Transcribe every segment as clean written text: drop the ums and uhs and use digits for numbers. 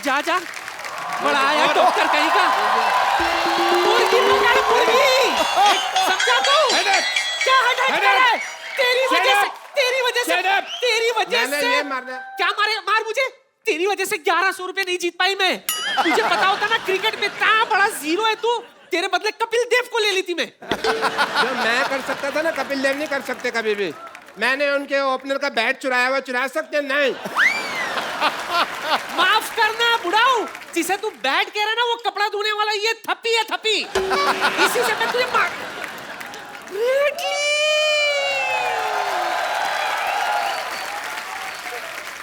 जा जा, बड़ा आया डॉक्टर कहीं का। मुर्गी बना है, मुर्गी। समझा तू? क्या हटक कर रहा है? तेरी वजह से ये मारना। क्या मार मुझे? तेरी वजह से 1100 रुपए नहीं जीत पाई मैं। तुझे पता होता ना क्रिकेट में इतना बड़ा जीरो है तू, तेरे बदले कपिल देव को ले लेती मैं। जो मैं कर सकता था ना, कपिल देव नहीं कर सकते कभी भी। मैंने उनके ओपनर का बैट चुराया हुआ, चुरा सकते नहीं। माफ करना बुढ़ाऊ, जिसे तू बैट कह रहा ना वो कपड़ा धोने वाला ये थप्पी है, थप्पी। इसी से मैं तुझे मार।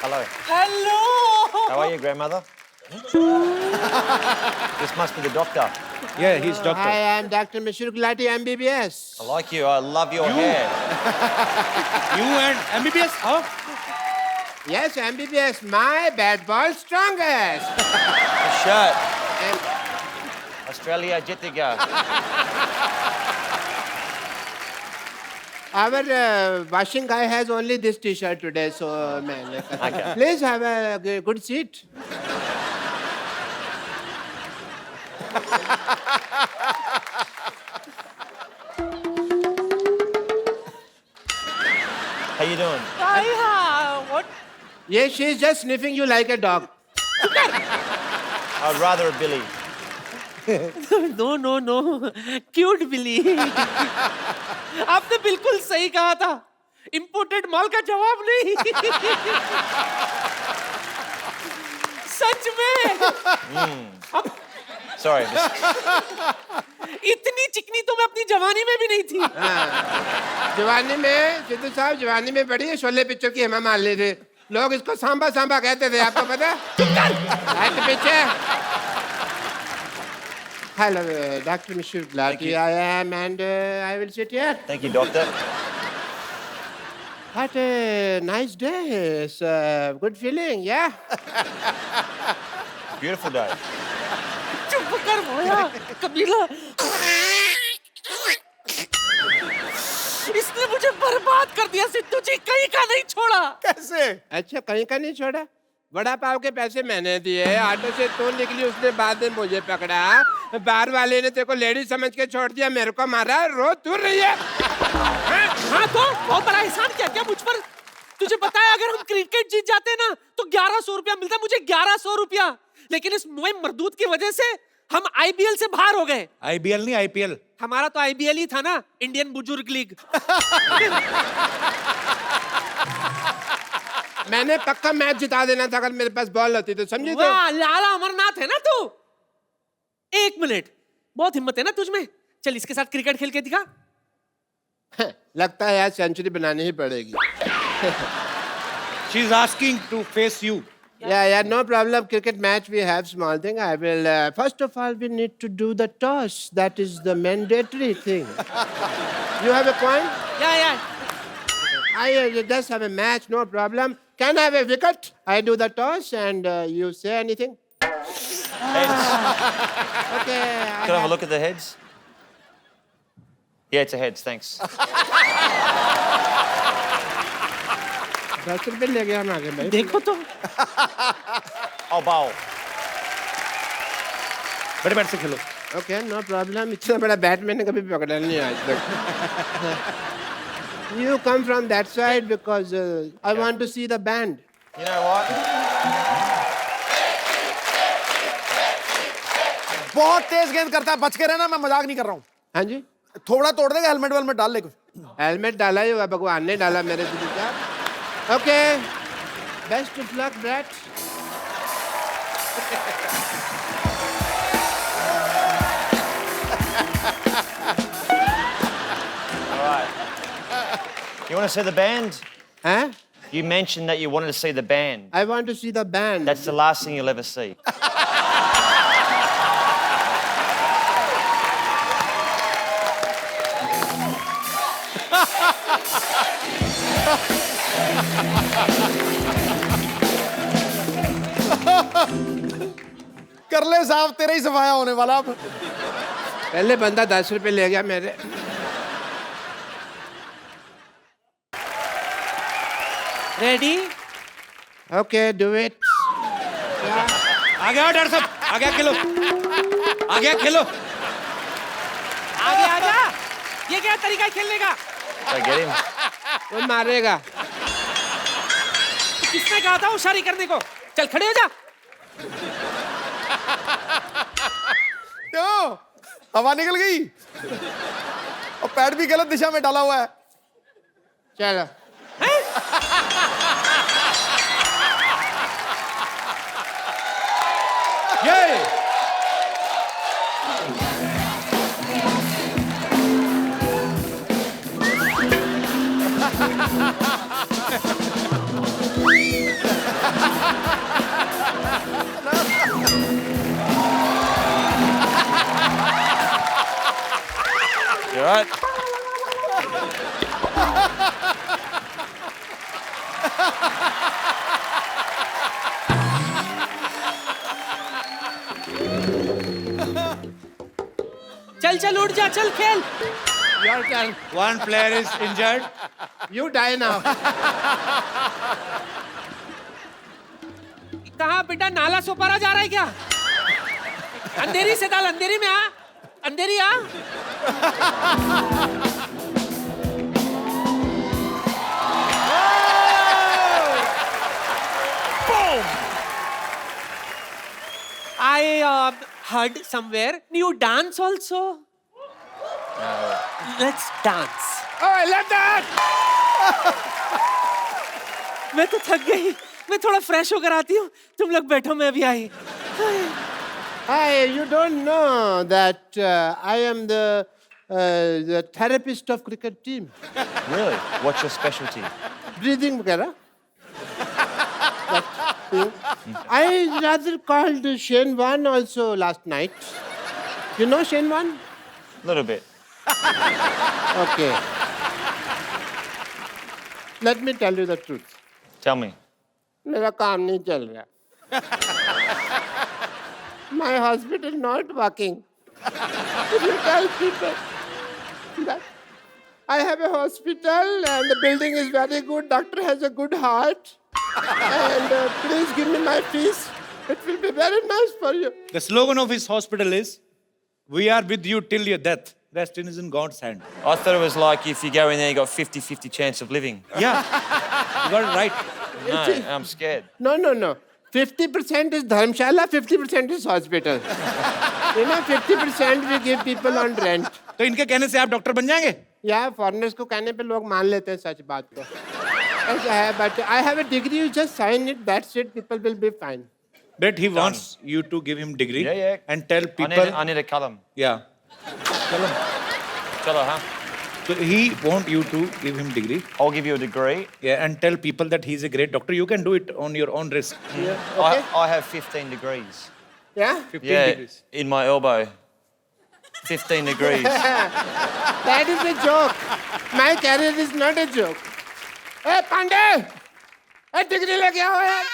Hello. Hello. How are you, grandmother? This must be the doctor. Yeah, he's doctor. I am Dr. Mishra Gulati, MBBS. I like you. I love your hair. You and MBBS? Huh? Yes, MBBS, my bat ball strongest. The shirt. Australia Jittiga. Our washing guy has only this T-shirt today, so man, Okay. please have a good seat. How you doing? What? Yes, she's just sniffing you like a dog. I'd rather a Billy. No. Cute Billy. आपने बिल्कुल सही कहा था। Imported माल का जवाब नहीं। सच में। Sorry. इतनी चिकनी तो मैं अपनी जवानी में भी नहीं थी। जवानी में सिद्धू साहब, जवानी में बड़ी है, शोले पिक्चर की हेमा मालिनी थे। लोग इसको सांबा सांबा कहते थे, आपको पता है? हट पीछे। Hello, Dr. Mishra Gulati. I am, and I will sit here. Thank you, doctor. What a nice day. It's a good feeling, yeah? Beautiful day. चुप कर भोया, कबीला। इसने मुझे बर्बाद कर दिया सिद्धू जी, कहीं का नहीं छोड़ा। कैसे? अच्छा, कहीं का नहीं छोड़ा? बड़ा पाव के पैसे मैंने दिए, ऑटो से तू निकली, उसने बाद में मुझे पकड़ा, बार वाले ने तेरे को लेडी समझ के छोड़ दिया, मेरे को मारा, रो तू रही है। हाँ तो बहुत बड़ा एहसान किया क्या मुझ पर? तुझे पता है अगर हम क्रिकेट जीत जाते ना तो 1100 रुपया मिलता, मुझे 1100 रुपया। लेकिन इस मोए मरदूत की वजह से हम आईबीएल से बाहर हो गए। IBL नहीं IPL. हमारा तो आईबीएल ही था ना, इंडियन बुजुर्ग लीग। मैंने पक्का मैच जिता देना था अगर मेरे पास बॉल होती तो, समझी? तो वाह, लाला अमरनाथ है ना तू। 1 मिनट, बहुत हिम्मत है ना तुझमें। चल इसके साथ क्रिकेट खेल के दिखा। लगता है यार सेंचुरी बनानी ही पड़ेगी। She's asking to face you. Yeah, no problem. Cricket match, we have small thing. I will, first of all, we need to do the toss. That is the mandatory thing. You have a point? Yeah. I just have a match, no problem. Can I have a wicket? I do the toss and you say anything? Heads. Okay. Can I have a look at the heads? Yeah, it's a heads, thanks. 10 रुपए ले गया हम आगे भाई। देखो तो। I'll bowl. बड़े bat से खेलो. Okay, no problem. इतना बड़ा बैट मैंने कभी पकड़ा नहीं आज तक। You come from that side because I want to see the band. You know what? बहुत तेज गेंद करता है, बच के रहना, मैं मजाक नहीं कर रहा हूँ। हाँ जी? थोड़ा तोड़ देगा, हेलमेट वेलमेट डाल ले कुछ। हेलमेट डाला ही हुआ, भगवान ने डाला मेरे दिल का। Okay, best of luck brat. All right. You want to see the band? Huh? You mentioned that you wanted to see the band. I want to see the band. That's the last thing you'll ever see. कर ले साहब, तेरा ही सफाया होने वाला अब। पहले बंदा 10 रुपए ले गया मेरे। Ready? Okay, do it. Yeah. आ गया डॉक्टर साहब, आ गया खेलो, आ गया खेलो। आगे आजा। ये क्या तरीका है खेलने का? So get him. वो मारेगा। किसने कहा था होशियारी करने को? चल खड़े हो जा। क्यों? हवा निकल गई और पैड भी गलत दिशा में डाला हुआ है। चलो। ये You alright? चल चल उठ जा, चल खेल। Your turn. one player is injured. You die now. कहाँ बेटा, नाला सोपारा जा रहा है क्या? अंधेरी से डाल, अंधेरी में आ, अंधेरी आ। I heard somewhere you dance also. Let's dance. Oh, I love that. मैं तो थक गई, मैं थोड़ा फ्रेश होकर आती हूँ, तुम लोग बैठो, मैं अभी आई। Hi, you don't know that I am the therapist of cricket team. Really? What's your specialty? Breathing वगैरह. That thing. I rather called Shane Warne also last night. You know Shane Warne? Little bit. Okay. Let me tell you the truth. Tell me. मेरा काम नहीं चल रहा. My hospital not working. You tell people that I have a hospital and the building is very good. Doctor has a good heart. And please give me my fees. It will be very nice for you. The slogan of his hospital is, "We are with you till your death. Rest is in God's hand." I thought it was like if you go in there, you got 50-50 chance of living. Yeah, you got it right. No, I'm scared. No. 50% is Dharmshala, 50% is hospital. You know, 50% we give people on rent. तो इनके कहने से आप doctor बन जाएंगे? Yeah, foreigners को कहने पे लोग मान लेते हैं सच बात को. ऐसा है, but I have a degree, you just sign it, that's it, people will be fine. But he wants you to give him degree Yeah. and tell people. I need a column. Yeah. Chalo, huh? So he want you to give him degree. I'll give you a degree. Yeah, and tell people that he's a great doctor. You can do it on your own risk. Okay? I have 15 degrees. Yeah? 15 degrees. In my elbow. 15 degrees. That is a joke. My career is not a joke. Hey, Pandey! Hey, degree लेके आओ यार.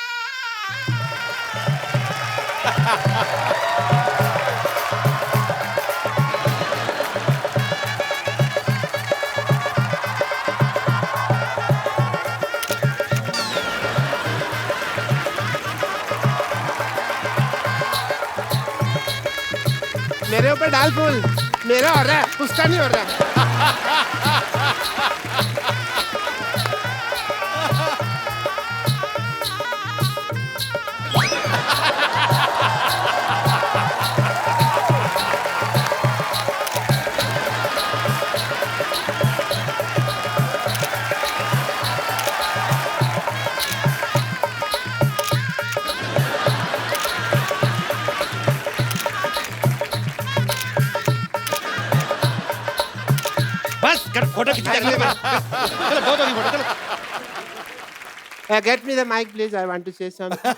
मेरे ऊपर डाल फूल. मेरा हो रहा है, उसका नहीं हो रहा है. बस कर फोटो खींच चलो बहुत होगी फोटो चलो. Get me the mic, please. I want to say something.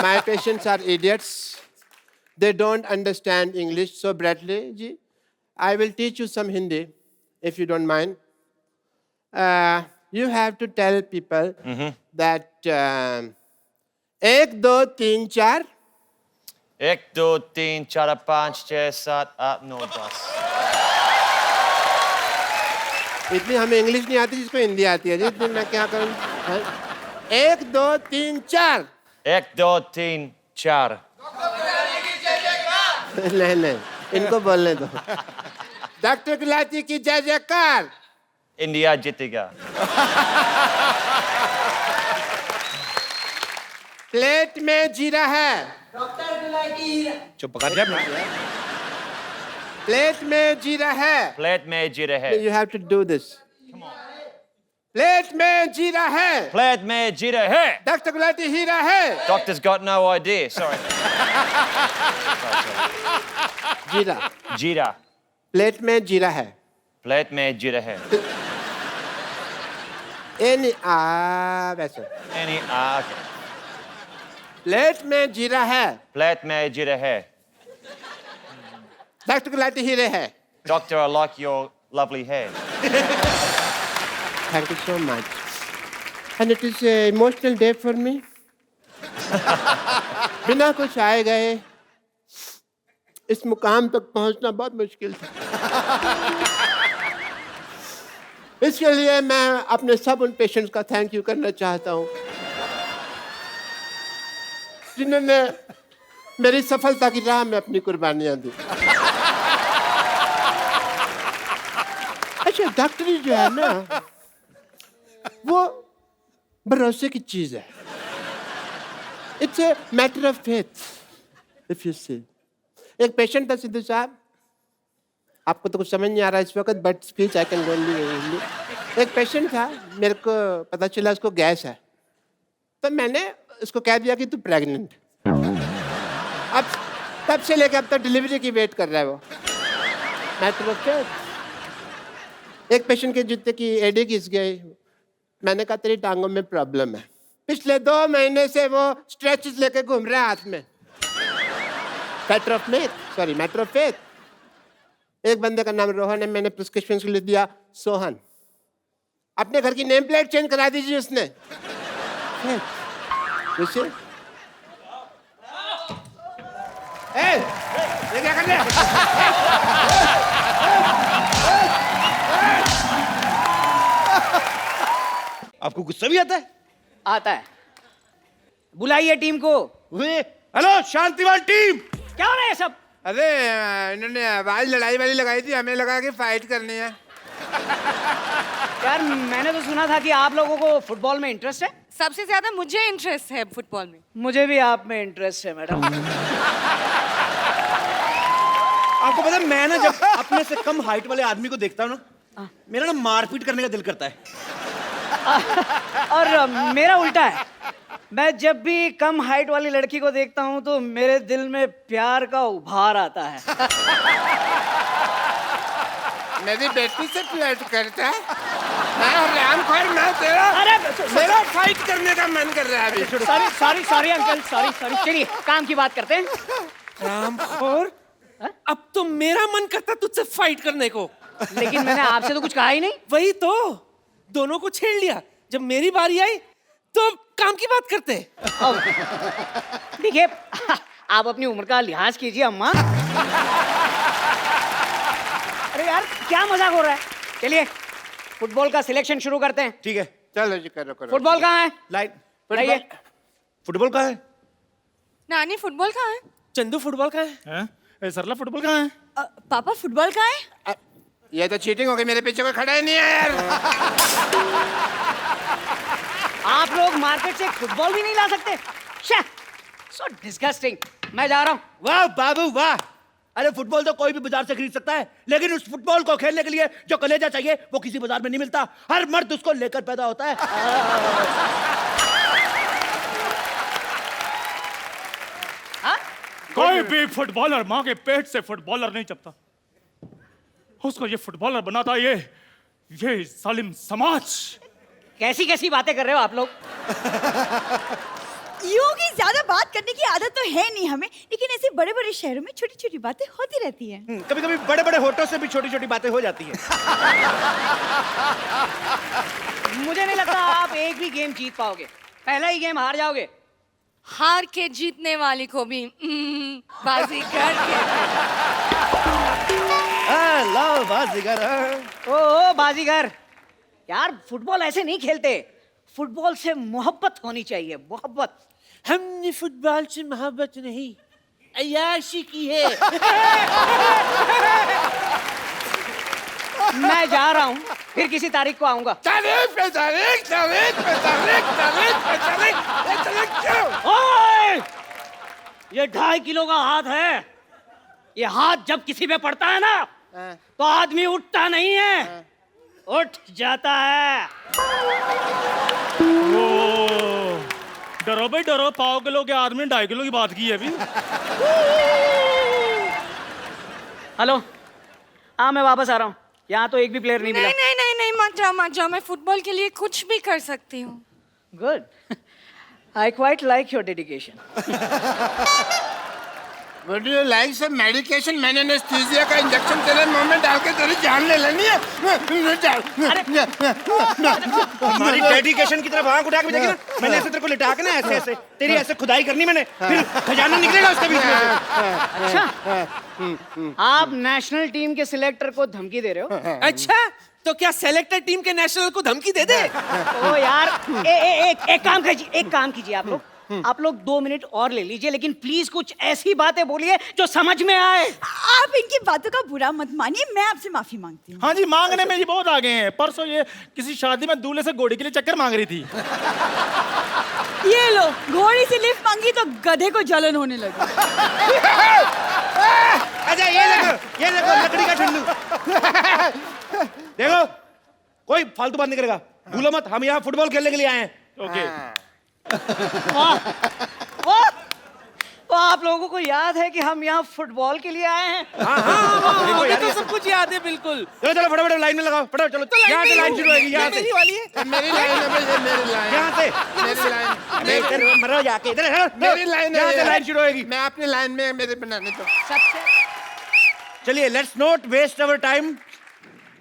My patients are idiots. They don't understand English. So, Bradley ji, I will teach you some Hindi, if you don't mind. You have to tell people that 1, 2, 3, 4. 1, 2, 3, 4, 5, 6, 7, 8, 9, 10. इतनी हमें English नहीं आती जिसको हिंदी आती है जी. इतनी मैं क्या करूं? 1, 2, 3, 4. 1, 2, 3, 4. नहीं, इनको बोलने दो। डॉक्टर गुलाटी की जय जयकार। India जीतेगा। प्लेट में जीरा है। चुप कर जा। प्लेट में जीरा है। प्लेट में जीरा है। You have to do this. Plate में जीरा है। प्लेट में जीरा है। डॉक्टर गुलाटी हीरा है। Doctor's got no idea. Sorry. जीरा। जीरा। प्लेट में जीरा है। प्लेट में जीरा है। वैसे। Okay. प्लेट में जीरा है। प्लेट में जीरा है। डॉक्टर गुलाटी हीरे है। Doctor, I like your lovely hair. Thank you so much. And it is an emotional day for me. बिना कुछ आए गए इस मुकाम तक पहुंचना बहुत मुश्किल था। इसके लिए मैं अपने सब उन पेशेंट्स का थैंक यू करना चाहता हूं जिन्होंने मेरी सफलता की राह में अपनी कुर्बानियां दी। अच्छा, डॉक्टरी जो है ना वो भरोसे की चीज है। It's a matter of faith if you see. एक पेशेंट था सिद्धू साहब, आपको तो कुछ समझ नहीं आ रहा इस वक्त, but speech I can only. एक पेशेंट था, मेरे को पता चला उसको गैस है, तो मैंने उसको कह दिया कि तू प्रेग्नेंट। अब तब से लेकर अब तक डिलीवरी की वेट कर रहा है वो। Matter of faith. एक पेशेंट के जूते की एडी घिस गई, मैंने कहा तेरी टांगों में प्रॉब्लम है। पिछले 2 महीने से वो स्ट्रेचेस लेके घूम रहा है हाथ में। Matter of faith. एक बंदे का नाम रोहन है, मैंने प्रिस्क्रिप्शन के लिए दिया सोहन। अपने घर की नेम प्लेट चेंज करा दीजिए उसने। ये क्या कर रहे हैं? आपको गुस्सा भी आता है? आता है। बुलाइए टीम को। Hello Shantivan team. क्या हो रहा है सब? अरे इन्होंने आवाज लड़ाई वाली लगाई थी, हमें लगा कि फाइट करनी है। यार मैंने तो सुना था कि आप लोगों को फुटबॉल में इंटरेस्ट है। सबसे ज्यादा मुझे इंटरेस्ट है फुटबॉल में। मुझे भी आप में इंटरेस्ट है मैडम। आपको पता है, मैं ना जब अपने से कम हाइट वाले आदमी को देखता हूँ ना, मेरा ना मारपीट करने का दिल करता है। और मेरा उल्टा है, मैं जब भी कम हाइट वाली लड़की को देखता हूँ तो मेरे दिल में प्यार का उभार आता है। मेरी बेटी से फ्लर्ट करता है? मैं रामखोर, मैं तेरा अरे मेरा फाइट करने का मन कर रहा है अभी। Sorry uncle, sorry. चलिए काम की बात करते हैं। रामखोर, अब तो मेरा मन करता तुझसे फाइट करने को। लेकिन मैंने आपसे तो कुछ कहा ही नहीं। वही तो, दोनों को छेड़ लिया। जब मेरी बारी आई तो काम की बात करते। देखिए आप अपनी उम्र का लिहाज कीजिए अम्मा। अरे यार क्या मजाक हो रहा है। चलिए फुटबॉल का सिलेक्शन शुरू करते हैं। ठीक है, चलो जी, करो। फुटबॉल कहाँ है? लाइन। लाइए। फुटबॉल कहाँ है? नानी फुटबॉल कहाँ है? चंदू फुटबॉल का है? सरला फुटबॉल कहाँ है? पापा फुटबॉल कहाँ है? ये तो चीटिंग हो गई, मेरे पीछे कोई खड़ा ही नहीं है यार। आप लोग मार्केट से फुटबॉल भी नहीं ला सकते? So disgusting. मैं जा रहा हूँ। वाह बाबू वाह। अरे फुटबॉल तो कोई भी बाजार से खरीद सकता है, लेकिन उस फुटबॉल को खेलने के लिए जो कलेजा चाहिए वो किसी बाजार में नहीं मिलता। हर मर्द उसको लेकर पैदा होता है। कोई भी फुटबॉलर माँ के पेट से फुटबॉलर नहीं चपता। उसको ये फुटबॉलर बनाता ये जालिम समाज। कैसी कैसी बातें कर रहे हो आप लोग? योगी ज्यादा बात करने की आदत तो है नहीं हमें, लेकिन ऐसे बड़े बड़े शहरों में छोटी छोटी बातें होती रहती हैं। कभी कभी बड़े बड़े होठों से भी छोटी छोटी बातें हो जाती हैं। मुझे नहीं लगता आप एक भी गेम जीत पाओगे। पहला ही गेम हार जाओगे। हार के जीतने वाली को भी बाजीगर लो बाजीगर। ओ बाजीगर, यार फुटबॉल ऐसे नहीं खेलते। फुटबॉल से मोहब्बत होनी चाहिए, मोहब्बत। हमने फुटबॉल से मोहब्बत नहीं अय्याशी की है। मैं जा रहा हूँ, फिर किसी तारीख को आऊंगा। तारीख पे तारीख, तारीख पे तारीख, तारीख पे तारीख, ये तारीख क्यों? ओए! ये 2.5 किलो का हाथ है। ये हाथ जब किसी पे पड़ता है ना, तो आदमी उठता नहीं है, उठ जाता है। ओ, डरो भाई डरो, 1.5 किलो के आदमी 2.5 किलो की बात की है अभी। हेलो, हाँ मैं वापस आ रहा हूँ। यहाँ तो एक भी प्लेयर नहीं मिला। नहीं मत जाओ, मैं फुटबॉल के लिए कुछ भी कर सकती हूँ। Good, I quite like your dedication. Would you like some medication? मैंने एनेस्थीसिया का इंजेक्शन तेरे मुंह में डाल के तेरी जान ले लेनी है। हमारी डेडिकेशन की तरफ आंख उठा के देखी ना, मैंने ऐसे तेरे को लिटा के ना ऐसे ऐसे तेरी ऐसे खुदाई करनी मैंने, फिर खजाना निकलेगा उसके बीच में से। अच्छा, आप नेशनल टीम के सिलेक्टर को धमकी दे रहे हो? अच्छा, तो क्या सेलेक्टेड टीम के नेशनल को धमकी दे दे? ओ यार, एक काम कीजिए आप लोग 2 मिनट और ले लीजिए, लेकिन प्लीज कुछ ऐसी बातें बोलिए जो समझ में आए। आप इनकी बातों का बुरा मत मानिए, मैं आपसे माफी मांगती हूँ। हाँ जी, मांगने में ये बहुत आगे हैं। परसों ये किसी शादी में दूल्हे से घोड़ी के लिए चक्कर मांग रही थी। ये लो, घोड़ी से लिफ्ट मांगी तो गधे को जलन होने लगी। अच्छा ये देखो लकड़ी का ठंडू। देखो, कोई फालतू बात नहीं करेगा, भूलो मत, हम यहाँ फुटबॉल खेलने के लिए आए हैं। ओके। तो आप लोगों को याद है कि हम यहाँ फुटबॉल के लिए आए हैं? मुझे तो सब कुछ याद है बिल्कुल। चलो फटाफट लाइन में लगाओ, फटाफट चलो। यहाँ से लाइन शुरू होगी, यहाँ से मेरी वाली है। मेरी लाइन है भाई, ये मेरी लाइन। यहाँ से मेरी लाइन। मरो जाके इधर है। मेरी लाइन है। यहाँ से लाइन शुरू होगी। मैं अपनी लाइन में मेरे बनाने तो। चलिए, let's not waste our time.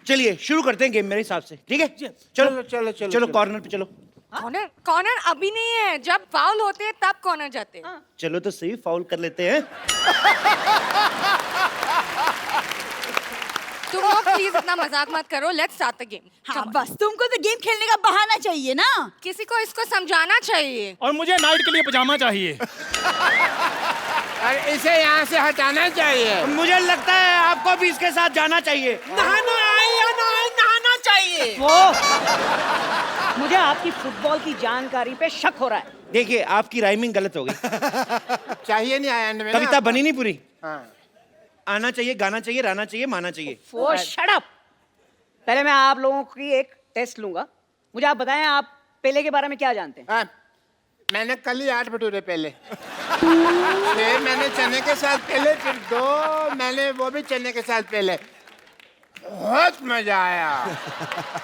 चलिए शुरू करते हैं गेम मेरे हिसाब से, ठीक है? चलो कॉर्नर पे चलो। कॉर्नर अभी नहीं है, जब फाउल होते हैं तब कॉर्नर जाते हैं। चलो तो सही, फाउल कर लेते हैं। तुम लोग प्लीज इतना मजाक मत करो, लेट्स स्टार्ट द गेम। हाँ बस, तुमको तो गेम खेलने का बहाना चाहिए ना। किसी को इसको समझाना चाहिए। और मुझे नाइट के लिए पजामा चाहिए। और इसे यहाँ से हटाना चाहिए। मुझे लगता है आपको भी इसके साथ जाना चाहिए। नहाना आए या ना आए, नहाना चाहिए। मुझे आपकी फुटबॉल की जानकारी पे शक हो रहा है। देखिए, आपकी राइमिंग गलत हो गई। चाहिए नहीं आया एंड में ना कविता आपको? बनी नहीं पूरी। हाँ। आना चाहिए, गाना चाहिए, रहना चाहिए, माना चाहिए। वो शट अप। पहले मैं आप लोगों की एक टेस्ट लूंगा। मुझे आप बताएं, आप पेले के बारे में क्या जानते हैं? हाँ, मैंने कल ही 8 भटूरे पहले, फिर मैंने चने के साथ पहले, फिर 2 मैंने वो भी चने के साथ पहले। बहुत मजा आया।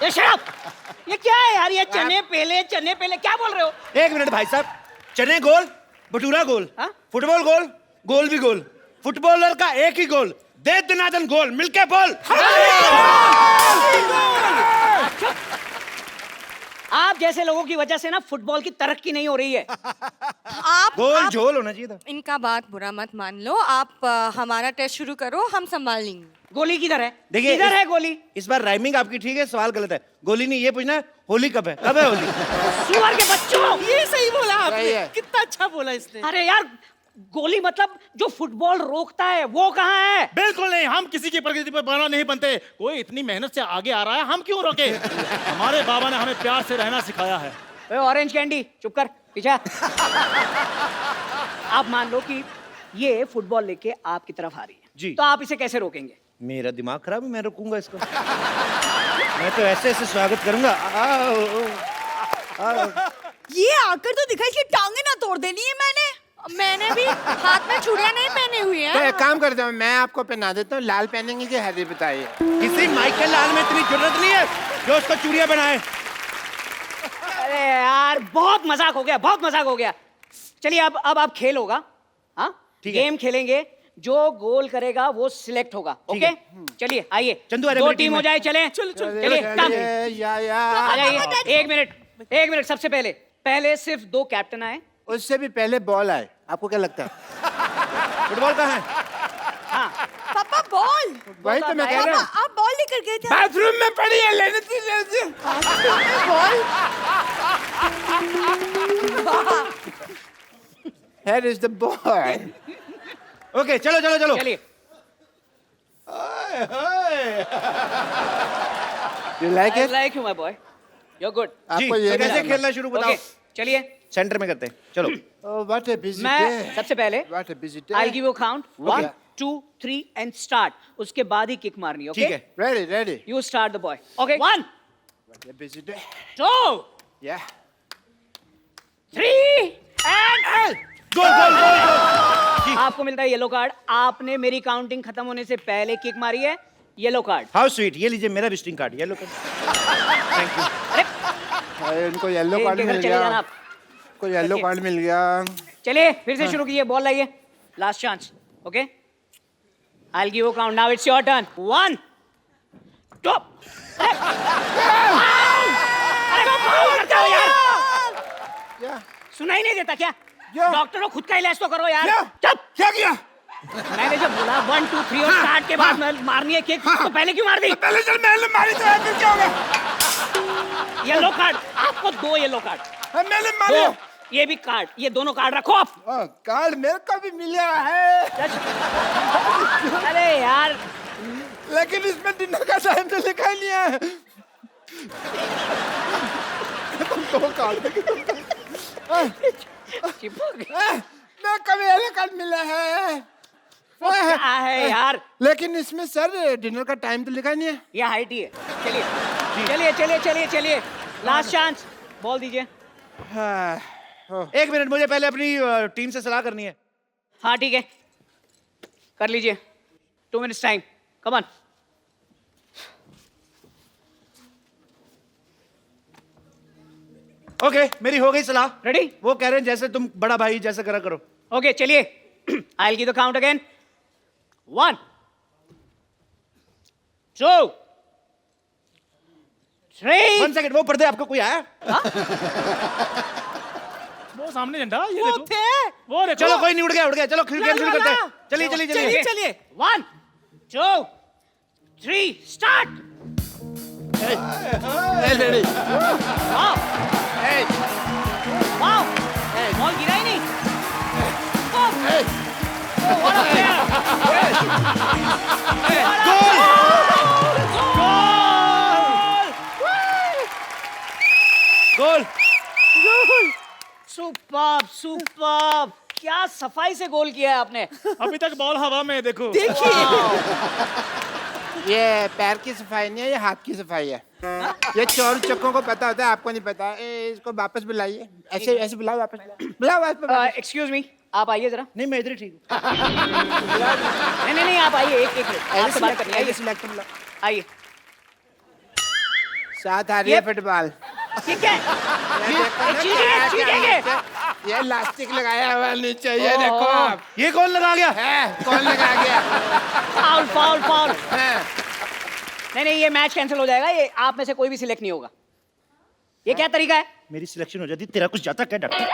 ये शट अप! ये क्या है यार, ये चने पेले क्या बोल रहे हो? 1 मिनट भाई साहब, चने गोल, भटूरा गोल, हाँ? फुटबॉल फुटबॉल गोल, गोल भी गोल, फुटबॉलर का एक ही गोल, दे दनादन गोल, मिलके बोल। आप जैसे लोगों की वजह से ना फुटबॉल की तरक्की नहीं हो रही है। गोल झोल होना चाहिए था। इनका बात बुरा मत मान लो, आप हमारा टेस्ट शुरू करो, हम संभाल लेंगे। गोली किधर है? देखिए, किधर है गोली? इस बार राइमिंग आपकी ठीक है, सवाल गलत है। गोली नहीं, ये पूछना है होली कब है, कब है होली? सुअर के बच्चों! ये सही बोला सही आपने, है। कितना अच्छा बोला इसने। अरे यार, गोली मतलब जो फुटबॉल रोकता है, वो कहाँ है? बिल्कुल नहीं, हम किसी की प्रकृति पर बना नहीं बनते। कोई इतनी मेहनत से आगे आ रहा है, हम क्यों रोके? हमारे बाबा ने हमें प्यार से रहना सिखाया है। ओए ऑरेंज कैंडी, चुप कर, पीछे। आप मान लो कि ये फुटबॉल लेके आपकी तरफ आ रही है जी। तो आप इसे कैसे रोकेंगे? मेरा दिमाग खराब है, मैं रोकूंगा इसको। मैं तो ऐसे ऐसे स्वागत करूंगा। ये आकर तो दिखा, इसकी टांगे ना तोड़ देनी है मैंने भी हाथ में चूड़ियां नहीं पहनी हुई तो है। एक काम करता हूँ, मैं आपको पहना देता हूँ। लाल पहनेंगे कि हरी बताइए। किसी माइकल लाल में इतनी जरूरत नहीं है जो उसको चूड़ियां बनाए। अरे यार, बहुत मजाक हो गया, बहुत मजाक हो गया। चलिए अब आप खेल होगा। हाँ, ठीक है। गेम खेलेंगे, जो गोल करेगा वो सिलेक्ट होगा। ठीक ओके, है। चलिए आइए, चंदू, अरे 2 मेरी टीम टीम हो है। जाए। चले चलिए, कम आ जाइए। 1 मिनट, सबसे पहले सिर्फ 2 कैप्टन आए। उससे भी पहले बॉल आए। आपको क्या लगता है? फुटबॉल कहाँ है? हाँ, पापा बॉल। वही तो मैं कह पापा रहा हूँ। आप बॉल लेकर गए थे। बाथरूम में पड़ी है, लेने थी। Ball. Here is the boy. Okay चलो चलो चलो चलिए You like I it? Like you my boy you are good जी आपको ये तो नहीं कैसे आना। खेलना शुरू बताओ ओके चलिए सेंटर में करते हैं चलो Oh, what a busy मैं day. सबसे पहले What a busy day. I give you count 1 Okay. 2 3 and start उसके बाद ही किक मारनी है ओके ठीक है Ready, ready. You start the boy okay 1 What a busy day. 2 Yeah. 3 and goal goal goal आपको मिलता है येलो कार्ड आपने मेरी काउंटिंग खत्म होने से पहले किक मारी है येलो कार्ड हाउ स्वीट ये लीजिए मेरा विजिटिंग कार्ड ये लो थैंक यू अरे उनको येलो इनके कार्ड घर मिल चले जाना गया आप को येलो Okay. कार्ड मिल गया चलिए फिर से शुरू कीजिए बॉल लाइए last chance okay I will give you count now it's your turn 1 2 अरे फाउल करते हो यार क्या सुनाई नहीं देता क्या क्या? डॉक्टर को खुद का इलाज तो करो यार क्या? चुप क्या किया मैंने जब बोला 1 2 3 और स्टार्ट के बाद मैं मारनी है किक तो पहले क्यों मार दी पहले चल मैंने मारी तो फिर क्या हो गया येलो कार्ड आपको 2 येलो कार्ड मैंने मारी 2 ये भी कार्ड ये दोनों कार्ड रखो आप कार्ड मेरे को भी मिला है अरे यार लेकिन इसमें डिनर का टाइम तो लिखा ही नहीं है तुम दो कार्ड चिपक मैं कभी येलो कार्ड मिला है वो क्या है यार लेकिन इसमें सर डिनर का टाइम तो लिखा नहीं है ये हाइट ही है चलिए चलिए चलिए चलिए चलिए लास्ट चांस बॉल दीजिए एक मिनट मुझे पहले अपनी टीम से सलाह करनी है हाँ ठीक है कर लीजिए 2 minutes time come on okay मेरी हो गई सलाह रेडी वो कह रहे हैं जैसे तुम बड़ा भाई जैसे करा करो ओके चलिए I will give the count again 1 2 3 1 second वो पर्दे आपको कोई आया वो सामने झंडा ये वो देखो थे वो देखो चलो कोई नहीं उड़ गया चलो खेल ला, शुरू ला, करते ला। हैं चलिए चलिए चलिए चलिए चलिए 1 2 3 start ready wow wow ball गिरा ही नहीं what a player! Goal superb superb क्या सफाई से गोल किया है आपने अभी तक बॉल हवा में है, देखो ये पैर की सफाई नहीं है ये हाथ की सफाई है ये चोर चक्कों को पता होता है आपको नहीं पता इसको वापस बुलाइए ऐसे ऐसे बुलाओ वापस बुलाओ वापस एक्सक्यूज मी आप आइए जरा नहीं मैं इधर ही ठीक हूँ नहीं आप आइए एक मिनट आपसे बात करनी है आइए सिलेक्ट बुलाओ आइए साथ आ रही है ये- फुटबॉल ठीक है चीजेंगे ये इलास्टिक लगाया हुआ नीचे ये ओहो। देखो आप ये कौन लगा गया है कौन लगा गया फाउल फाउल फाउल है नहीं ये मैच कैंसिल हो जाएगा ये आप में से कोई भी सिलेक्ट नहीं होगा ये क्या तरीका है मेरी सिलेक्शन हो जाती तेरा कुछ जाता क्या डॉक्टर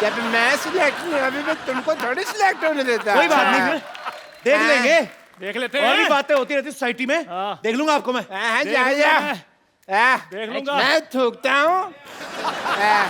जब मैं सिलेक्ट नहीं अभी मैं तुमको थोड़ी सिलेक्ट होने देता कोई बात नहीं फिर देख हाँ। लेंगे देख लेते और भी हैं बातें होती रहती सोसाइटी में हाँ। देख लूंगा आपको मैं हाँ, देख जा लूंगा जा मैं। हाँ, देख लूंगा। मैं थूकता हूँ हाँ।